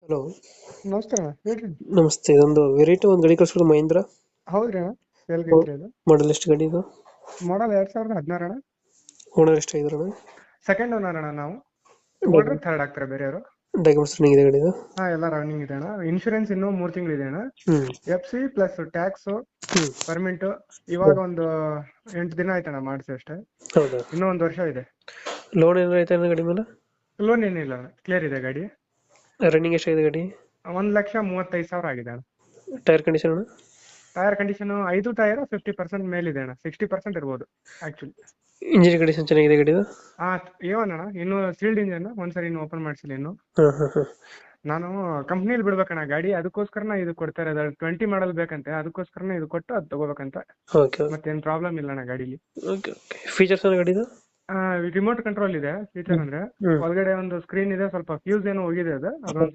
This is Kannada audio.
ಹಲೋ. ನಮಸ್ಕಾರ ಅಣ್ಣ, ಹೇಳ್ರಿ. ನಮಸ್ತೆ. ಇದೊಂದು ವೆರೈಟಿ ಒಂದು ಗಾಡಿ ಕಳಿಸ್ಬಿಡು, ಮಹೀಂದ್ರ. ಹೌದ್ರಿ ಅಣ್ಣ, ಸೇಲ್ಗೆ ಐತ್ರಿ ಅದು. ಮಾಡಲ್ ಎಷ್ಟು ಗಾಡಿ ಇದು? ಮಾಡಲ್ 2016 ಅಣ್ಣ. ಓನರ್ ಎಷ್ಟು ಆಗಿದ್ರಣ? ಸೆಕೆಂಡ್ ಓನರ್ ಅಣ್ಣ ನಾವು. ತಗೊಂಡ್ರೆ ಥರ್ಡ್ ಆಗ್ತಾರೆ ಬೇರೆಯವರು. ಡಾಕ್ಯುಮೆಂಟ್ಸ್ ರನ್ನಿಂಗ್ ಇದೆ ಗಾಡಿದು? ಹಾ, ಎಲ್ಲ ರನ್ನಿಂಗ್ ಇದೆ ಅಣ್ಣ. ಇನ್ಶೂರೆನ್ಸ್ ಇನ್ನೂ 3 ತಿಂಗಳು ಇದೆ ಅಣ್ಣ. ಹ್ಮ್ FC ಪ್ಲಸ್ ಟ್ಯಾಕ್ಸ್ ಹ್ಮ್ ಪರ್ಮಿಟ್ ಇವಾಗ ಒಂದು 8 ದಿನ ಆಯ್ತಣ್ಣ ಮಾಡಿಸಿ ಅಷ್ಟೇ. ಹೌದಾ? ಇನ್ನೂ 1 ವರ್ಷ ಇದೆ. ಲೋನ್ ಏನಾರ ಐತೆ ಗಾಡಿ ಮೇಲೆ? ಲೋನ್ ಏನಿಲ್ಲ ಅಣ್ಣ, ಕ್ಲಿಯರ್ ಇದೆ ಗಾಡಿ. ರನ್ನಿಂಗ್ ಎಷ್ಟಾಗಿದೆ ಗಾಡಿ? 1,35,000 ಆಗಿದೆ ಅಣ್ಣ. ಟೈರ್ ಕಂಡೀಷನ್ ಅಣ್ಣ? ಟೈರ್ ಕಂಡೀಷನ್ 5 ಟೈರ್ 50% ಮೇಲಿದೆ ಅಣ್ಣ. 60% ಇರ್ಬೋದು ಆಕ್ಚುಲಿ. ಇಂಜಿನ್ ಕಂಡೀಷನ್ ಚೆನ್ನಾಗಿದೆ ಗಾಡಿದು? ಹಾ, ಏನಣ್ಣ, ಇನ್ನು ಸೀಲ್ಡ್ ಇಂಜಿನ್. ಒಂದ್ಸರಿ ಇನ್ನು ಓಪನ್ ಮಾಡಿಸಿಲ್ಲ ಇನ್ನು. ಹಾಂ ಹಾಂ ಹಾಂ. ನಾನು ಕಂಪ್ನಿಲಿ ಬಿಡ್ಬೇಕಣ್ಣ ಗಾಡಿ, ಅದಕ್ಕೋಸ್ಕರನ ಇದು ಕೊಡ್ತಾ ಇರೋದು. 20 ಮಾಡಲ್ ಬೇಕಂತೆ, ಅದಕ್ಕೋಸ್ಕರನೇ ಇದು ಕೊಟ್ಟು ಅದು ತಗೋಬೇಕಂತ. ಓಕೆ ಮತ್ತೇನ್ ಪ್ರಾಬ್ಲಮ್ ಇಲ್ಲ ಅಣ್ಣ ಗಾಡಿಲಿ. Okay okay. ಫೀಚರ್ಸ್ ಅಣ್ಣ ಗಾಡಿದು? ರಿಮೋಟ್ ಕಂಟ್ರೋಲ್ ಇದೆ. ಫೀಚರ್ ಅಂದ್ರೆ ಹ್ಮ್. ಒಳಗಡೆ ಒಂದು ಸ್ಕ್ರೀನ್ ಇದೆ. ಸ್ವಲ್ಪ ಫ್ಯೂಸ್ ಏನೋ ಹೋಗಿದೆ, ಅದೊಂದು